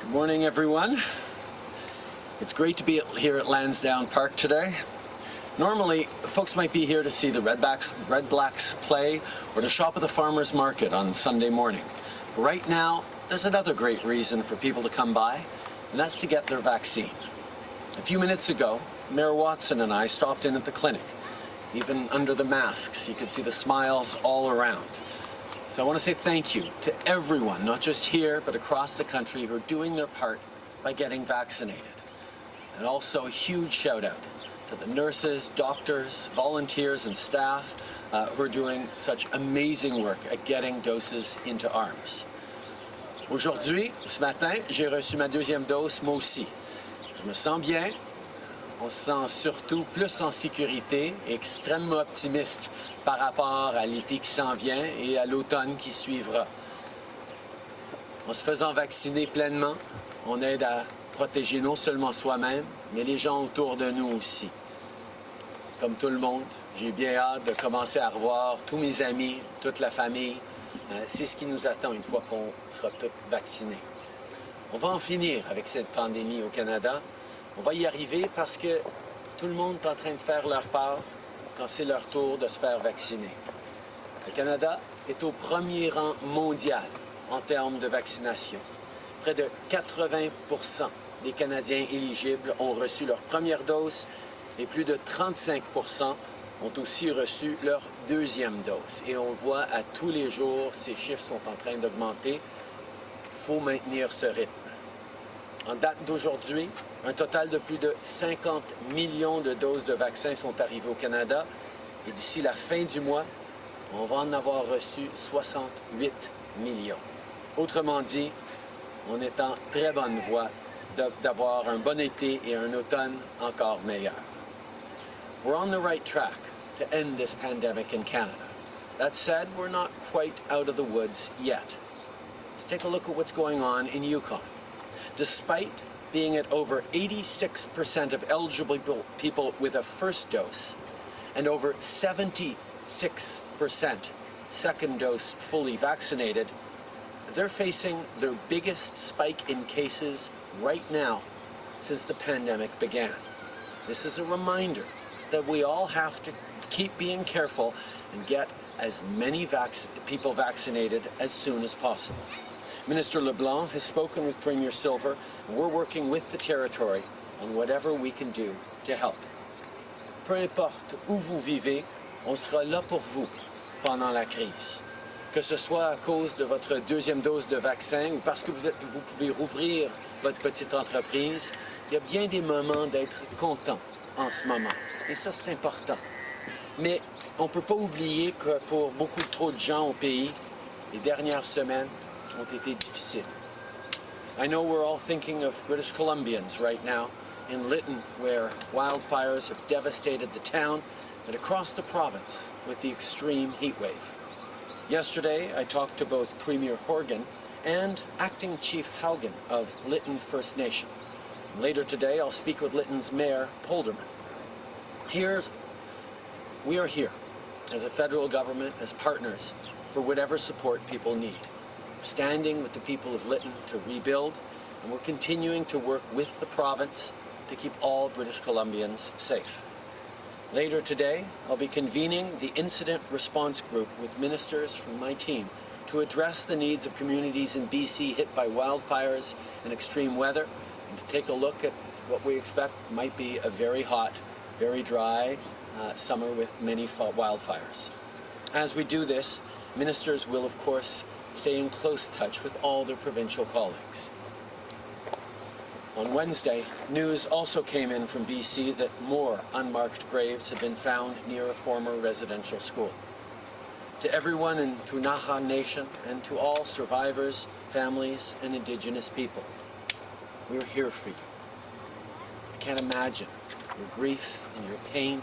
Good morning, everyone. It's great to be here at Lansdowne Park today. Normally, folks might be here to see the Red Blacks play or to shop at the farmers market on Sunday morning. But right now, there's another great reason for people to come by, and that's to get their vaccine. A few minutes ago, Mayor Watson and I stopped in at the clinic. Even under the masks, you could see the smiles all around. So I want to say thank you to everyone, not just here, but across the country, who are doing their part by getting vaccinated. And also a huge shout out to the nurses, doctors, volunteers and staff who are doing such amazing work at getting doses into arms. Aujourd'hui, ce matin, j'ai reçu ma deuxième dose, moi aussi. Je me sens bien. On se sent surtout plus en sécurité et extrêmement optimiste par rapport à l'été qui s'en vient et à l'automne qui suivra. En se faisant vacciner pleinement, on aide à protéger non seulement soi-même, mais les gens autour de nous aussi. Comme tout le monde, j'ai bien hâte de commencer à revoir tous mes amis, toute la famille. C'est ce qui nous attend une fois qu'on sera tous vaccinés. On va en finir avec cette pandémie au Canada. On va y arriver parce que tout le monde est en train de faire leur part quand c'est leur tour de se faire vacciner. Le Canada est au premier rang mondial en termes de vaccination. Près de 80% des Canadiens éligibles ont reçu leur première dose et plus de 35% ont aussi reçu leur deuxième dose. Et on voit à tous les jours, ces chiffres sont en train d'augmenter. Il faut maintenir ce rythme. En date d'aujourd'hui, un total de plus de 50 millions de doses de vaccins sont arrivées au Canada et d'ici la fin du mois, on va en avoir reçu 68 millions. Autrement dit, on est en très bonne voie d'avoir un bon été et un automne encore meilleur. We're on the right track to end this pandemic in Canada. That said, we're not quite out of the woods yet. Let's take a look at what's going on in Yukon. Despite being at over 86% of eligible people with a first dose and over 76% second dose fully vaccinated, they're facing their biggest spike in cases right now since the pandemic began. This is a reminder that we all have to keep being careful and get as many people vaccinated as soon as possible. Minister LeBlanc has spoken with Premier Silver, and we're working with the territory on whatever we can do to help. Peu importe où vous vivez, on sera là pour vous pendant la crise. Que ce soit à cause de votre deuxième dose de vaccin ou parce que vous pouvez rouvrir votre petite entreprise, il y a bien des moments d'être content en ce moment. Et ça, c'est important. Mais on ne peut pas oublier que pour beaucoup trop de gens au pays, les dernières semaines ont été difficiles. I know we're all thinking of British Columbians right now in Lytton, where wildfires have devastated the town and across the province with the extreme heat wave. Yesterday, I talked to both Premier Horgan and Acting Chief Haugen of Lytton First Nation. And later today, I'll speak with Lytton's Mayor, Polderman. We are here as a federal government, as partners, for whatever support people need. We're standing with the people of Lytton to rebuild, and we're continuing to work with the province to keep all British Columbians safe. Later today, I'll be convening the Incident Response Group with ministers from my team to address the needs of communities in BC hit by wildfires and extreme weather, and to take a look at what we expect might be a very hot, very dry summer with many wildfires. As we do this, ministers will, of course, stay in close touch with all their provincial colleagues. On Wednesday, news also came in from BC that more unmarked graves had been found near a former residential school. To everyone in Ktunaxa Nation and to all survivors, families, and Indigenous people, we're here for you. I can't imagine your grief and your pain.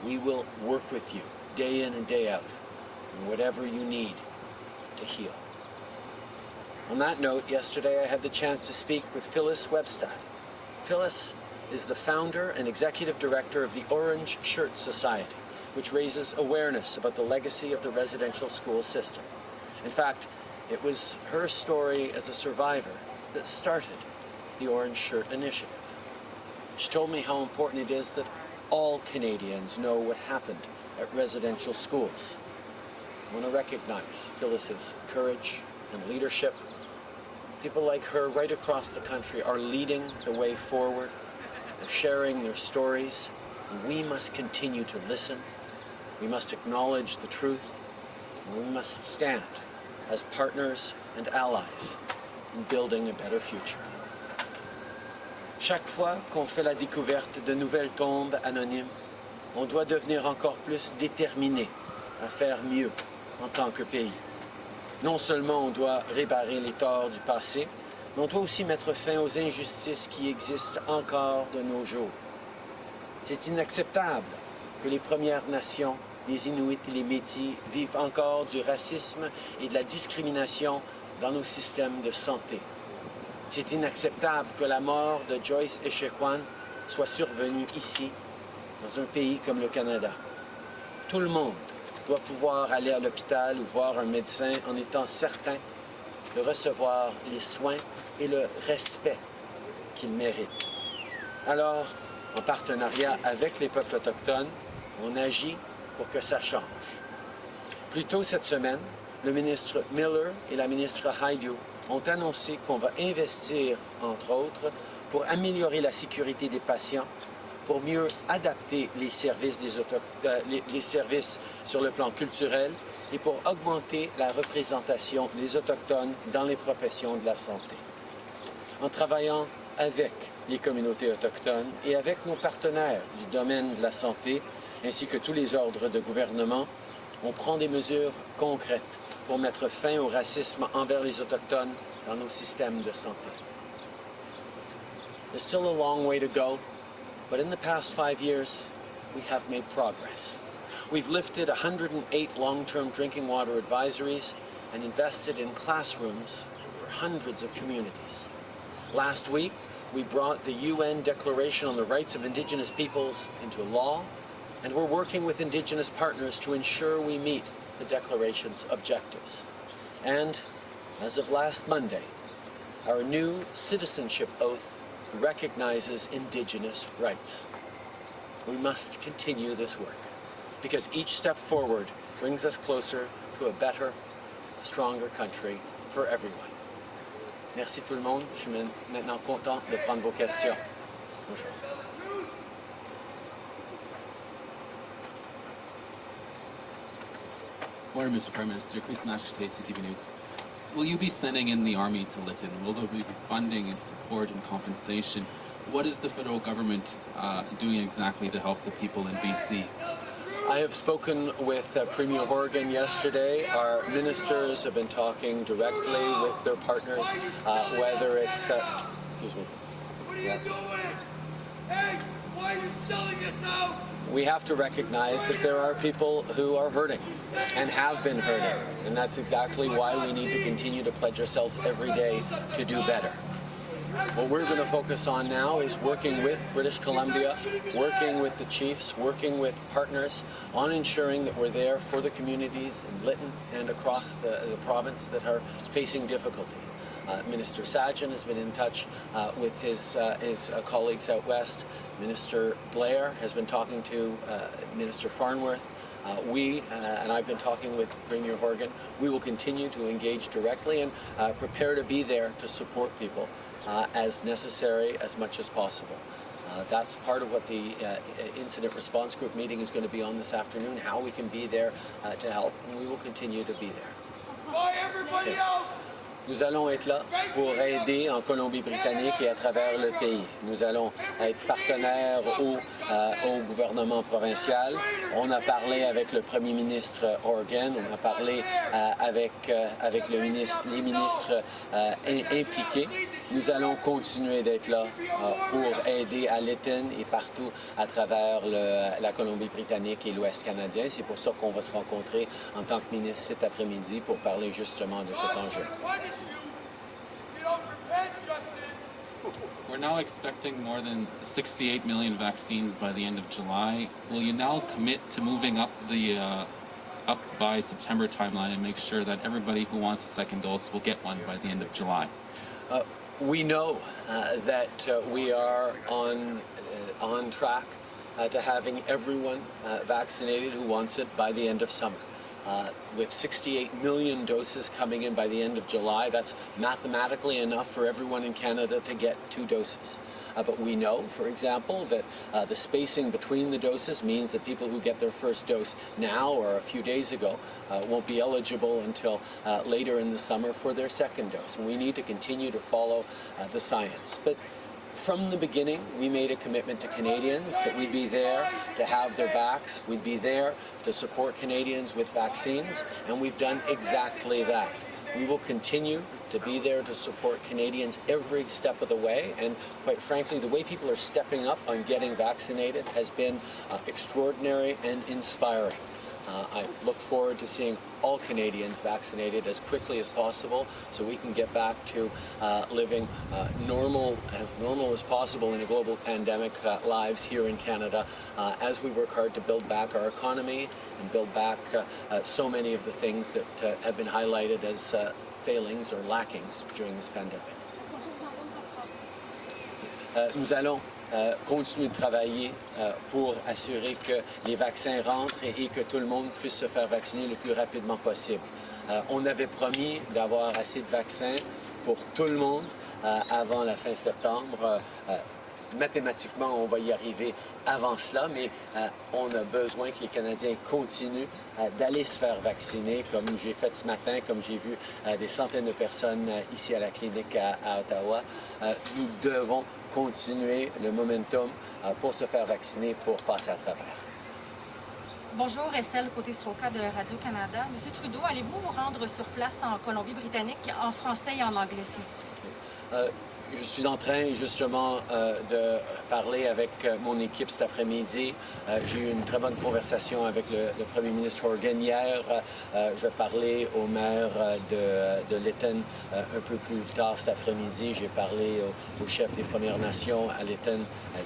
We will work with you day in and day out in whatever you need to heal. On that note, yesterday I had the chance to speak with Phyllis Webstad. Phyllis is the founder and executive director of the Orange Shirt Society, which raises awareness about the legacy of the residential school system. In fact, it was her story as a survivor that started the Orange Shirt Initiative. She told me how important it is that all Canadians know what happened at residential schools. I want to recognize Phyllis's courage and leadership. People like her right across the country are leading the way forward. They're sharing their stories, and we must continue to listen. We must acknowledge the truth, and we must stand as partners and allies in building a better future. Chaque fois qu'on fait la découverte de nouvelles tombes anonymes, on doit devenir encore plus déterminé à faire mieux en tant que pays. Non seulement on doit réparer les torts du passé, mais on doit aussi mettre fin aux injustices qui existent encore de nos jours. C'est inacceptable que les Premières Nations, les Inuits et les Métis vivent encore du racisme et de la discrimination dans nos systèmes de santé. C'est inacceptable que la mort de Joyce Echequan soit survenue ici, dans un pays comme le Canada. Tout le monde doit pouvoir aller à l'hôpital ou voir un médecin en étant certain de recevoir les soins et le respect qu'il mérite. Alors, en partenariat avec les peuples autochtones, on agit pour que ça change. Plus tôt cette semaine, le ministre Miller et la ministre Hajdu ont annoncé qu'on va investir, entre autres, pour améliorer la sécurité des patients, pour mieux adapter les services, les services sur le plan culturel et pour augmenter la représentation des Autochtones dans les professions de la santé. En travaillant avec les communautés autochtones et avec nos partenaires du domaine de la santé, ainsi que tous les ordres de gouvernement, on prend des mesures concrètes pour mettre fin au racisme envers les Autochtones dans nos systèmes de santé. There's still a long way to go, but in the past 5 years, we have made progress. We've lifted 108 long-term drinking water advisories and invested in classrooms for hundreds of communities. Last week, we brought the UN Declaration on the Rights of Indigenous Peoples into law, and we're working with Indigenous partners to ensure we meet the Declaration's objectives. And as of last Monday, our new citizenship oath recognizes Indigenous rights. We must continue this work because each step forward brings us closer to a better, stronger country for everyone. Merci tout le monde. Je suis maintenant content de prendre vos questions. Bonjour. Morning, Mr. Prime Minister. Chris Nash, CTV News. Will you be sending in the army to Lytton? Will there be funding and support and compensation? What is the federal government doing exactly to help the people in BC? I have spoken with Premier Horgan yesterday. Our ministers have been talking directly with their partners, whether it's... excuse me. What are you doing? Hey, why are you selling us out? We have to recognize that there are people who are hurting and have been hurting. And that's exactly why we need to continue to pledge ourselves every day to do better. What we're going to focus on now is working with British Columbia, working with the chiefs, working with partners on ensuring that we're there for the communities in Lytton and across the province that are facing difficulty. Minister Sajjan has been in touch with his colleagues out west. Minister Blair has been talking to Minister Farnworth. And I've been talking with Premier Horgan. We will continue to engage directly and prepare to be there to support people as necessary, as much as possible. That's part of what the Incident Response Group meeting is going to be on this afternoon, how we can be there to help, and we will continue to be there. Why everybody out? Nous allons être là pour aider en Colombie-Britannique et à travers le pays. Nous allons être partenaires au gouvernement provincial. On a parlé avec le Premier ministre Horgan, on a parlé avec les ministres impliqués. Nous allons continuer d'être là pour aider à Lytton et partout à travers la Colombie-Britannique et l'Ouest canadien. C'est pour ça qu'on va se rencontrer en tant que ministre cet après-midi pour parler justement de cet enjeu. We're now expecting more than 68 million vaccines by the end of July. Will you now commit to moving up by September timeline and make sure that everybody who wants a second dose will get one by the end of July? We know that we are on track to having everyone vaccinated who wants it by the end of summer. With 68 million doses coming in by the end of July, that's mathematically enough for everyone in Canada to get 2 doses. But we know, for example, that the spacing between the doses means that people who get their first dose now or a few days ago won't be eligible until later in the summer for their second dose. And we need to continue to follow the science. But from the beginning, we made a commitment to Canadians that we'd be there to have their backs, we'd be there to support Canadians with vaccines, and we've done exactly that. We will continue to be there to support Canadians every step of the way, and quite frankly, the way people are stepping up on getting vaccinated has been extraordinary and inspiring. I look forward to seeing all Canadians vaccinated as quickly as possible so we can get back to living normal as possible in a global pandemic lives here in Canada as we work hard to build back our economy and build back so many of the things that have been highlighted as failings or lackings during this pandemic. Nous allons continuer de travailler pour assurer que les vaccins rentrent et que tout le monde puisse se faire vacciner le plus rapidement possible. On avait promis d'avoir assez de vaccins pour tout le monde avant la fin septembre. Mathématiquement, on va y arriver avant cela, mais on a besoin que les Canadiens continuent d'aller se faire vacciner, comme j'ai fait ce matin, comme j'ai vu des centaines de personnes ici à la clinique à Ottawa. Nous devons continuer le momentum pour se faire vacciner, pour passer à travers. Bonjour, Estelle Côté-Stroca de Radio-Canada. Monsieur Trudeau, allez-vous vous rendre sur place en Colombie-Britannique en français et en anglais, s'il vous plaît? Je suis en train justement de parler avec mon équipe cet après-midi. J'ai eu une très bonne conversation avec le Premier ministre Horgan hier. Je vais parler au maire de Lytton un peu plus tard cet après-midi. J'ai parlé au chef des Premières Nations à Lytton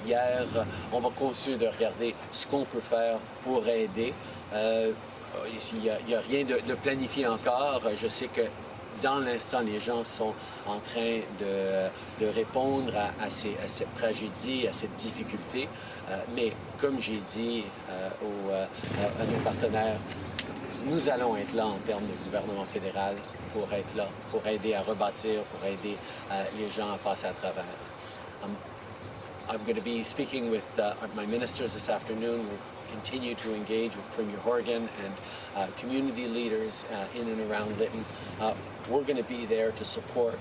hier. On va continuer de regarder ce qu'on peut faire pour aider. Il n'y a rien de planifié encore. Je sais que dans l'instant, les gens sont en train de répondre à cette tragédie, à cette difficulté. Mais comme j'ai dit à nos partenaires, nous allons être là en termes de gouvernement fédéral pour être là, pour aider à rebâtir, pour aider les gens à passer à travers. I'm going to be speaking with my ministers this afternoon. We'll continue to engage with Premier Horgan and community leaders in and around Lytton. We're going to be there to support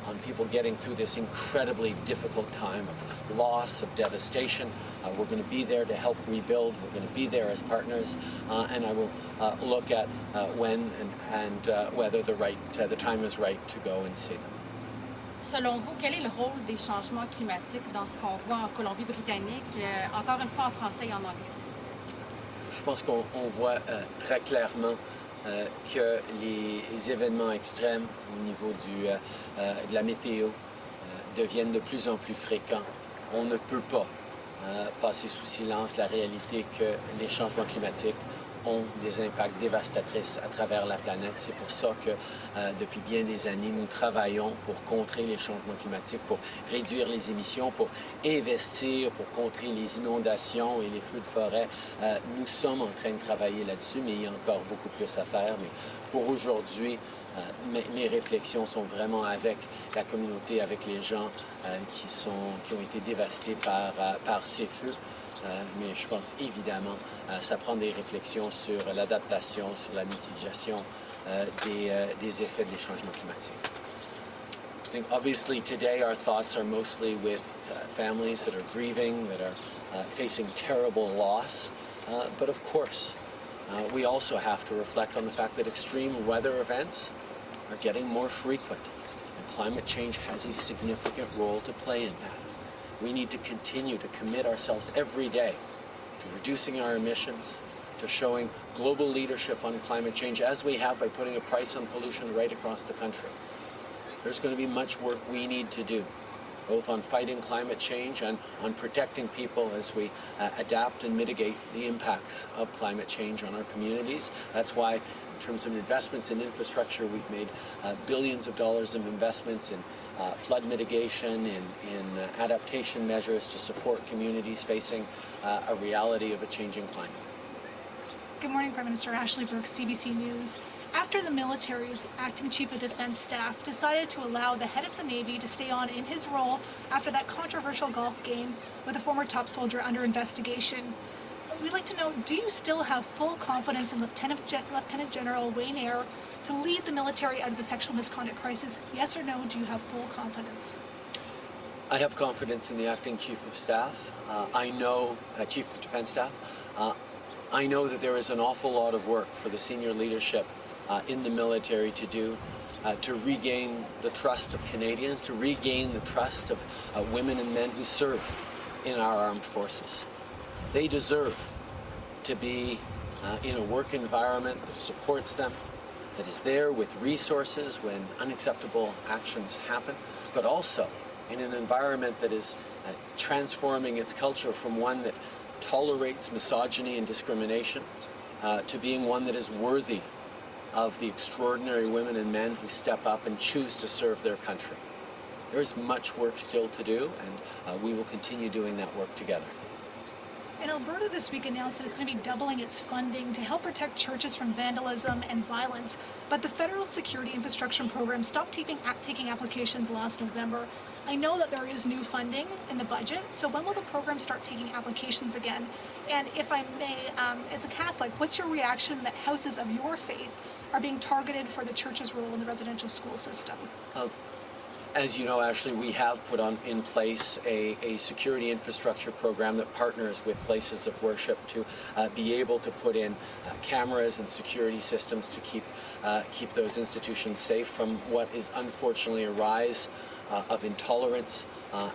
on people getting through this incredibly difficult time of loss, of devastation. We're going to be there to help rebuild. We're going to be there as partners, and I will look at when and whether the time is right to go and see them. Selon vous, quel est le rôle des changements climatiques dans ce qu'on voit en Colombie-Britannique, encore une fois en français et en anglais? Je pense qu'on voit très clairement que les événements extrêmes au niveau de la météo deviennent de plus en plus fréquents. On ne peut pas passer sous silence la réalité que les changements climatiques ont des impacts dévastatrices à travers la planète. C'est pour ça que depuis bien des années, nous travaillons pour contrer les changements climatiques, pour réduire les émissions, pour investir, pour contrer les inondations et les feux de forêt. Nous sommes en train de travailler là-dessus, mais il y a encore beaucoup plus à faire. Mais pour aujourd'hui, mes réflexions sont vraiment avec la communauté, avec les gens qui ont été dévastés par ces feux. Mais je pense évidemment ça prend des réflexions sur l'adaptation, sur la mitigation des effets des changements climatiques. I think obviously today our thoughts are mostly with families that are grieving, that are facing terrible loss. But of course, we also have to reflect on the fact that extreme weather events are getting more frequent, and climate change has a significant role to play in that. We need to continue to commit ourselves every day to reducing our emissions, to showing global leadership on climate change, as we have by putting a price on pollution right across the country. There's going to be much work we need to do, both on fighting climate change and on protecting people as we adapt and mitigate the impacts of climate change on our communities. That's why terms of investments in infrastructure, we've made billions of dollars of investments in flood mitigation, in adaptation measures to support communities facing a reality of a changing climate. Good morning, Prime Minister. Ashley Brooks, CBC News. After the military's acting Chief of Defense Staff decided to allow the head of the Navy to stay on in his role after that controversial golf game with a former top soldier under investigation, we'd like to know, do you still have full confidence in Lieutenant General Wayne Eyre to lead the military out of the sexual misconduct crisis? Yes or no, do you have full confidence? I have confidence in the acting Chief of Staff. Chief of Defense Staff. I know that there is an awful lot of work for the senior leadership in the military to do to regain the trust of Canadians, to regain the trust of women and men who serve in our armed forces. They deserve to be in a work environment that supports them, that is there with resources when unacceptable actions happen, but also in an environment that is transforming its culture from one that tolerates misogyny and discrimination to being one that is worthy of the extraordinary women and men who step up and choose to serve their country. There is much work still to do, and we will continue doing that work together. And Alberta this week announced that it's going to be doubling its funding to help protect churches from vandalism and violence, but the Federal Security Infrastructure Program stopped taking applications last November. I know that there is new funding in the budget, so when will the program start taking applications again? And if I may, as a Catholic, what's your reaction that houses of your faith are being targeted for the church's role in the residential school system? As you know, Ashley, we have put in place a security infrastructure program that partners with places of worship to be able to put in cameras and security systems to keep those institutions safe from what is unfortunately a rise of intolerance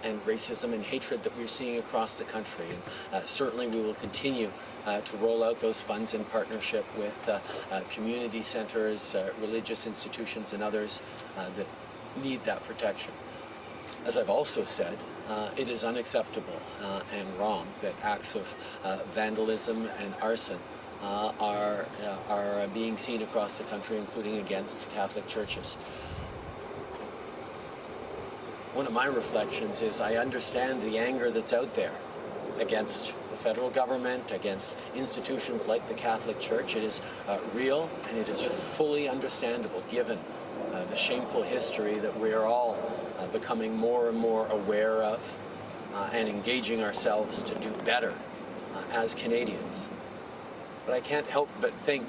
and racism and hatred that we're seeing across the country. And certainly we will continue to roll out those funds in partnership with community centers, religious institutions and others that need that protection. As I've also said, it is unacceptable and wrong that acts of vandalism and arson are being seen across the country, including against Catholic churches. One of my reflections is I understand the anger that's out there against the federal government, against institutions like the Catholic Church. It is real and it is fully understandable given the shameful history that we are all becoming more and more aware of and engaging ourselves to do better as Canadians. But I can't help but think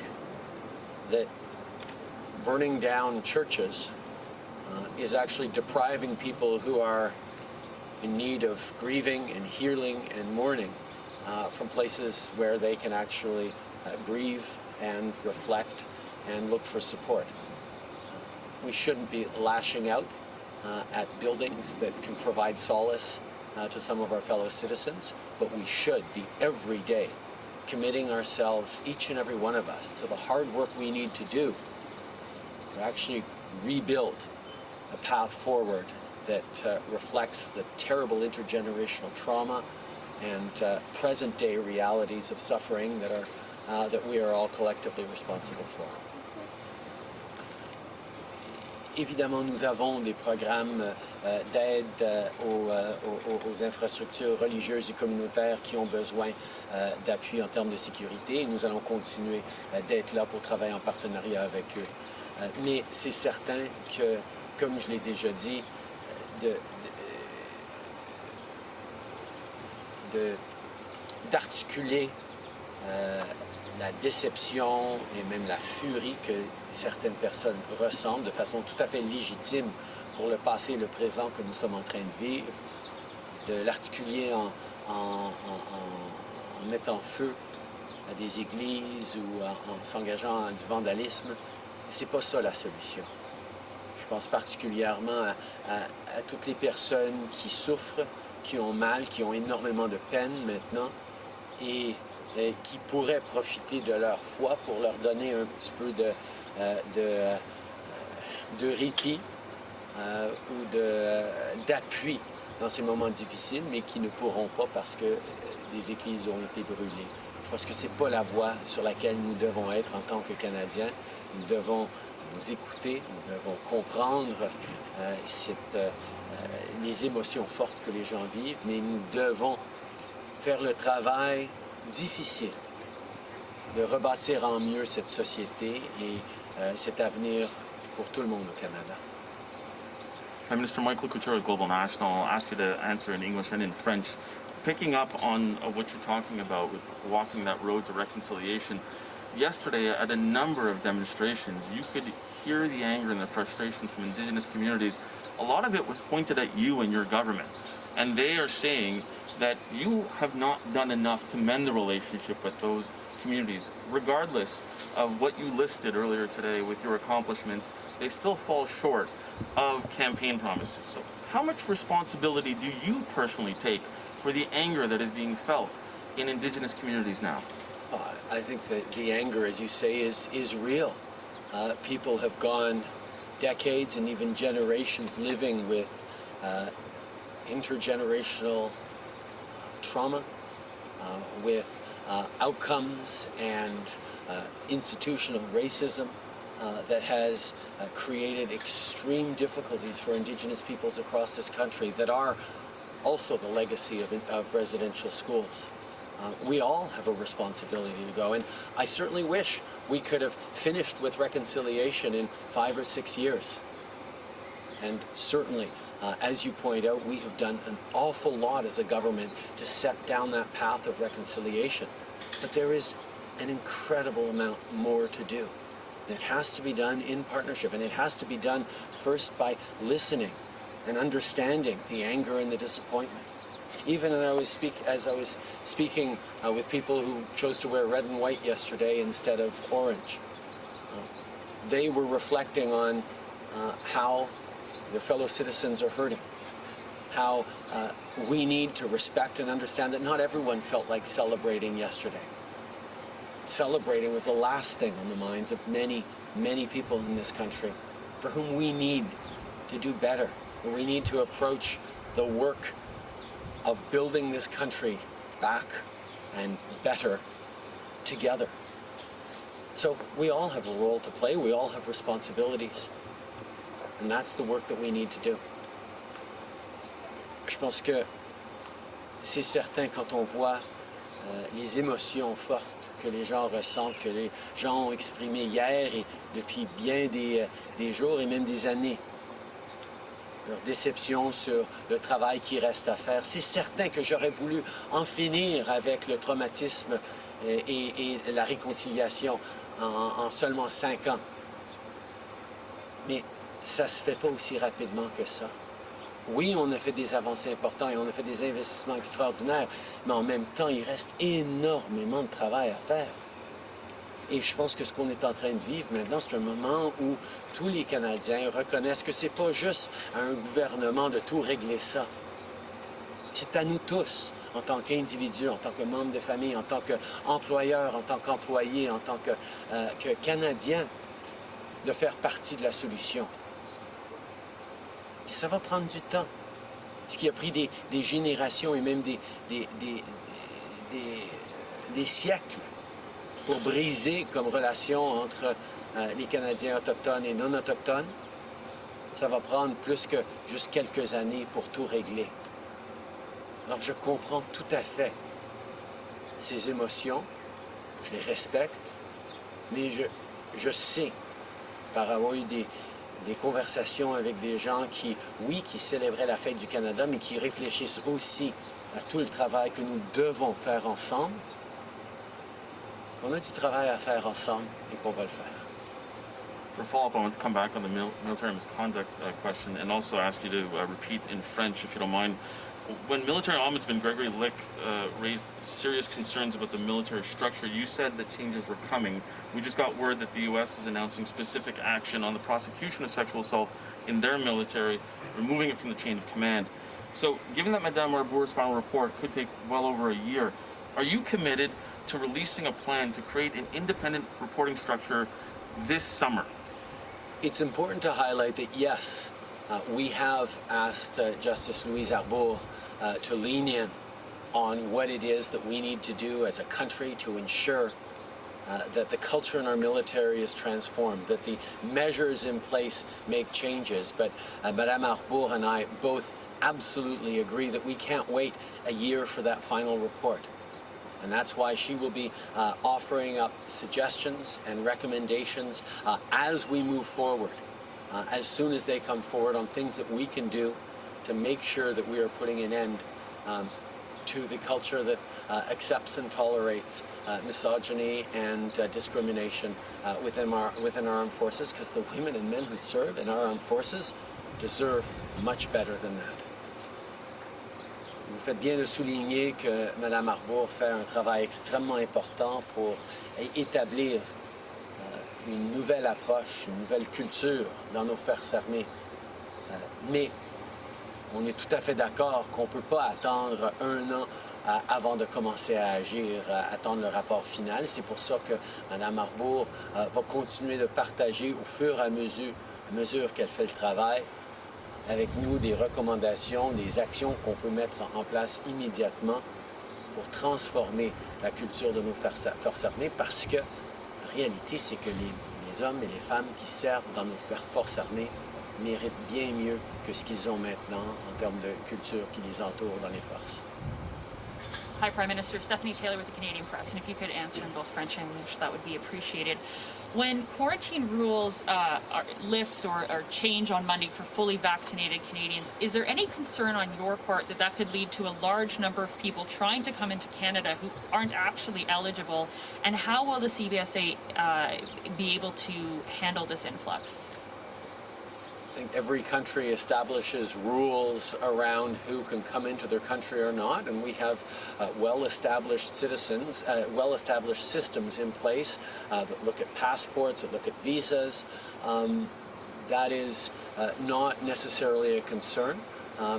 that burning down churches is actually depriving people who are in need of grieving and healing and mourning from places where they can actually grieve and reflect and look for support. We shouldn't be lashing out at buildings that can provide solace to some of our fellow citizens, but we should be every day committing ourselves, each and every one of us, to the hard work we need to do to actually rebuild a path forward that reflects the terrible intergenerational trauma and present-day realities of suffering that we are all collectively responsible for. Évidemment, nous avons des programmes d'aide aux infrastructures religieuses et communautaires qui ont besoin d'appui en termes de sécurité. Et nous allons continuer d'être là pour travailler en partenariat avec eux. Mais c'est certain que, comme je l'ai déjà dit, d'articuler la déception et même la furie que certaines personnes ressentent de façon tout à fait légitime pour le passé et le présent que nous sommes en train de vivre, de l'articuler en mettant feu à des églises ou en s'engageant à du vandalisme, c'est pas ça la solution. Je pense particulièrement à toutes les personnes qui souffrent, qui ont mal, qui ont énormément de peine maintenant et qui pourraient profiter de leur foi pour leur donner un petit peu de répit ou d'appui dans ces moments difficiles, mais qui ne pourront pas parce que les églises ont été brûlées. Je pense que ce n'est pas la voie sur laquelle nous devons être en tant que Canadiens. Nous devons nous écouter, nous devons comprendre les émotions fortes que les gens vivent, mais nous devons faire le travail difficile de rebâtir en mieux cette société et cet avenir pour tout le monde au Canada. Prime Minister Michael Couture of Global National, I'll ask you to answer in English and in French. Picking up on what you're talking about with walking that road to reconciliation, yesterday at a number of demonstrations, you could hear the anger and the frustration from Indigenous communities. A lot of it was pointed at you and your government, and they are saying that you have not done enough to mend the relationship with those communities. Regardless of what you listed earlier today with your accomplishments, they still fall short of campaign promises. So how much responsibility do you personally take for the anger that is being felt in Indigenous communities now? I think that the anger, as you say, is real. People have gone decades and even generations living with intergenerational trauma, with outcomes and institutional racism that has created extreme difficulties for Indigenous peoples across this country that are also the legacy of residential schools. We all have a responsibility to go, and I certainly wish we could have finished with reconciliation in 5 or 6 years. And certainly, as you point out, we have done an awful lot as a government to set down that path of reconciliation. But there is an incredible amount more to do. And it has to be done in partnership, and it has to be done first by listening and understanding the anger and the disappointment. Even as I was speaking with people who chose to wear red and white yesterday instead of orange, they were reflecting on how their fellow citizens are hurting, how we need to respect and understand that not everyone felt like celebrating yesterday. Celebrating was the last thing on the minds of many, many people in this country for whom we need to do better. And we need to approach the work of building this country back and better together. So we all have a role to play, we all have responsibilities, and that's the work that we need to do. Je pense que c'est certain quand on voit les émotions fortes que les gens ressentent, que les gens ont exprimées hier et depuis bien des jours et même des années, leur déception sur le travail qui reste à faire. C'est certain que j'aurais voulu en finir avec le traumatisme et la réconciliation en seulement 5 ans. Mais ça ne se fait pas aussi rapidement que ça. Oui, on a fait des avancées importantes et on a fait des investissements extraordinaires, mais en même temps, il reste énormément de travail à faire. Et je pense que ce qu'on est en train de vivre maintenant, c'est un moment où tous les Canadiens reconnaissent que ce n'est pas juste à un gouvernement de tout régler ça. C'est à nous tous, en tant qu'individus, en tant que membres de famille, en tant qu'employeurs, en tant qu'employés, en tant que Canadiens, de faire partie de la solution. Puis ça va prendre du temps. Ce qui a pris des générations et même des siècles pour briser comme relation entre les Canadiens autochtones et non autochtones, ça va prendre plus que juste quelques années pour tout régler. Alors je comprends tout à fait ces émotions, je les respecte, mais je sais, par avoir eu des conversations avec des gens qui célébraient la fête du Canada, mais qui réfléchissent aussi à tout le travail que nous devons faire ensemble, qu'on a du travail à faire ensemble et qu'on va le faire. For follow-up, I want to come back on the military misconduct question and also ask you to repeat in French, if you don't mind. When Military Ombudsman Gregory Lick raised serious concerns about the military structure, you said that changes were coming. We just got word that the U.S. is announcing specific action on the prosecution of sexual assault in their military, removing it from the chain of command. So, given that Madame Arbour's final report could take well over a year, are you committed to releasing a plan to create an independent reporting structure this summer? It's important to highlight that, yes, we have asked Justice Louise Arbour to lean in on what it is that we need to do as a country to ensure that the culture in our military is transformed, that the measures in place make changes. But Madame Arbour and I both absolutely agree that we can't wait a year for that final report. And that's why she will be offering up suggestions and recommendations as we move forward, as soon as they come forward, on things that we can do to make sure that we are putting an end to the culture that accepts and tolerates misogyny and discrimination within our armed forces, because the women and men who serve in our armed forces deserve much better than that. Vous faites bien de souligner que Mme Arbour fait un travail extrêmement important pour établir une nouvelle approche, une nouvelle culture dans nos forces armées. Mais on est tout à fait d'accord qu'on ne peut pas attendre un an avant de commencer à agir, attendre le rapport final. C'est pour ça que Mme Arbour va continuer de partager au fur et à mesure qu'elle fait le travail avec nous des recommandations, des actions qu'on peut mettre en place immédiatement pour transformer la culture de nos forces armées, parce que la réalité, c'est que les hommes et les femmes qui servent dans nos forces armées méritent bien mieux que ce qu'ils ont maintenant en termes de culture qui les entoure dans les forces. Hi, Prime Minister. Stephanie Taylor with the Canadian Press, and if you could answer in both French and English, that would be appreciated. When quarantine rules lift or change on Monday for fully vaccinated Canadians, is there any concern on your part that that could lead to a large number of people trying to come into Canada who aren't actually eligible? And how will the CBSA be able to handle this influx? I think every country establishes rules around who can come into their country or not, and we have well-established citizens, well-established systems in place that look at passports, that look at visas. That is not necessarily a concern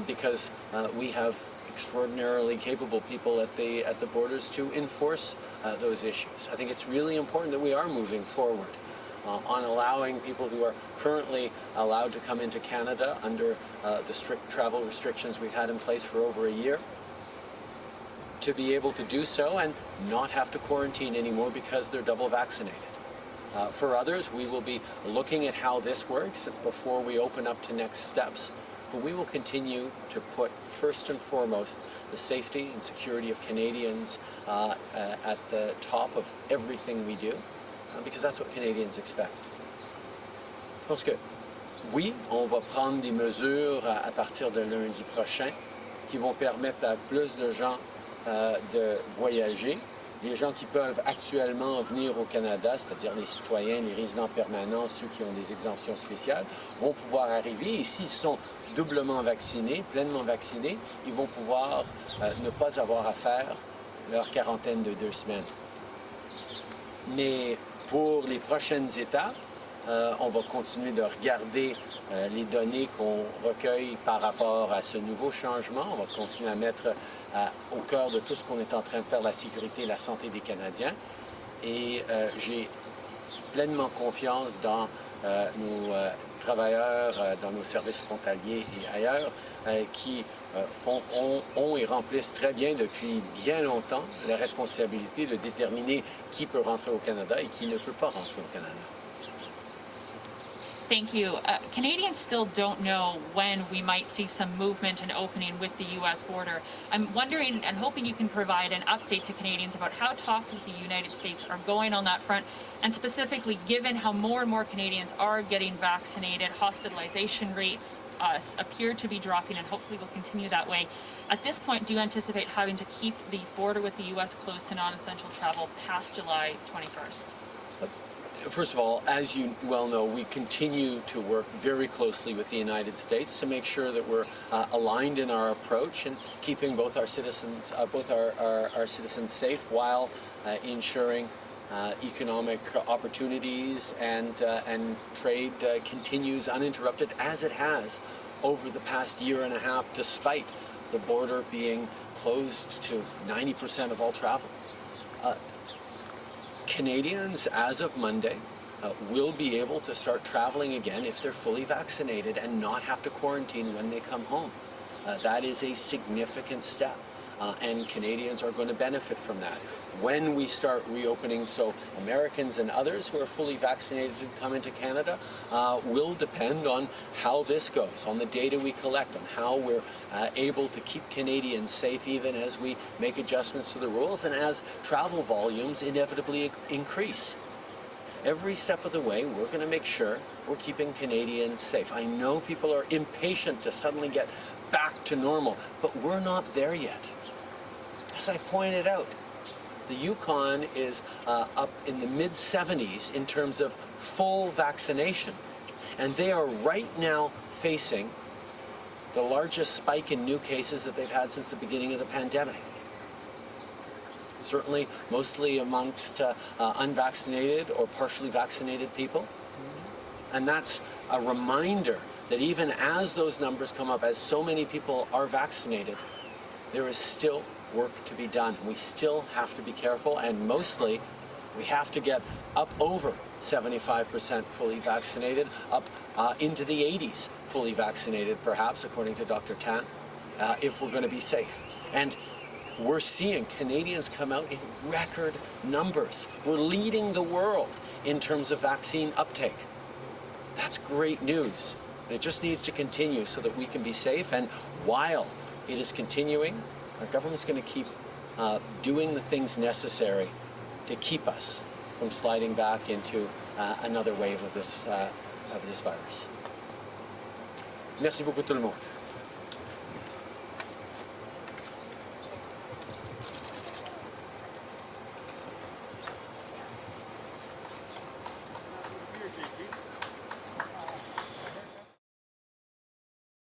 because we have extraordinarily capable people at the borders to enforce those issues. I think it's really important that we are moving forward on allowing people who are currently allowed to come into Canada under the strict travel restrictions we've had in place for over a year, to be able to do so and not have to quarantine anymore because they're double vaccinated. For others, we will be looking at how this works before we open up to next steps. But we will continue to put first and foremost the safety and security of Canadians at the top of everything we do, because that's what Canadians expect. Je pense que oui, on va prendre des mesures à partir de lundi prochain qui vont permettre à plus de gens de voyager. Les gens qui peuvent actuellement venir au Canada, c'est-à-dire les citoyens, les résidents permanents, ceux qui ont des exemptions spéciales, vont pouvoir arriver, et s'ils sont doublement vaccinés, pleinement vaccinés, ils vont pouvoir ne pas avoir à faire leur quarantaine de 2 semaines. Mais pour les prochaines étapes, on va continuer de regarder les données qu'on recueille par rapport à ce nouveau changement. On va continuer à mettre au cœur de tout ce qu'on est en train de faire la sécurité et la santé des Canadiens. Et j'ai pleinement confiance dans nos travailleurs, dans nos services frontaliers et ailleurs, qui ont et remplissent très bien depuis bien longtemps la responsabilité de déterminer qui peut rentrer au Canada et qui ne peut pas rentrer au Canada. Thank you. Canadians still don't know when we might see some movement and opening with the U.S. border. I'm wondering and hoping you can provide an update to Canadians about how talks with the United States are going on that front, and specifically given how more and more Canadians are getting vaccinated, hospitalization rates appear to be dropping and hopefully will continue that way. At this point, do you anticipate having to keep the border with the U.S. closed to non-essential travel past July 21st? First of all, as you well know, we continue to work very closely with the United States to make sure that we're aligned in our approach and keeping both our citizens, our citizens safe while ensuring economic opportunities and trade continues uninterrupted, as it has over the past year and a half, despite the border being closed to 90% of all travel. Canadians, as of Monday, will be able to start traveling again if they're fully vaccinated and not have to quarantine when they come home. That is a significant step. and Canadians are going to benefit from that. When we start reopening, so Americans and others who are fully vaccinated to come into Canada will depend on how this goes, on the data we collect, on how we're able to keep Canadians safe even as we make adjustments to the rules and as travel volumes inevitably increase. Every step of the way, we're going to make sure we're keeping Canadians safe. I know people are impatient to suddenly get back to normal, but we're not there yet. As I pointed out, the Yukon is up in the mid-70s in terms of full vaccination, and they are right now facing the largest spike in new cases that they've had since the beginning of the pandemic. Certainly, mostly amongst unvaccinated or partially vaccinated people. And that's a reminder that even as those numbers come up, as so many people are vaccinated, there is still work to be done. We still have to be careful, and mostly we have to get up over 75% fully vaccinated, up into the 80s fully vaccinated, perhaps, according to Dr. Tan, if we're going to be safe. And we're seeing Canadians come out in record numbers. We're leading the world in terms of vaccine uptake. That's great news. And it just needs to continue so that we can be safe. And while it is continuing, our government's going to keep doing the things necessary to keep us from sliding back into another wave of this virus. Merci beaucoup tout le monde.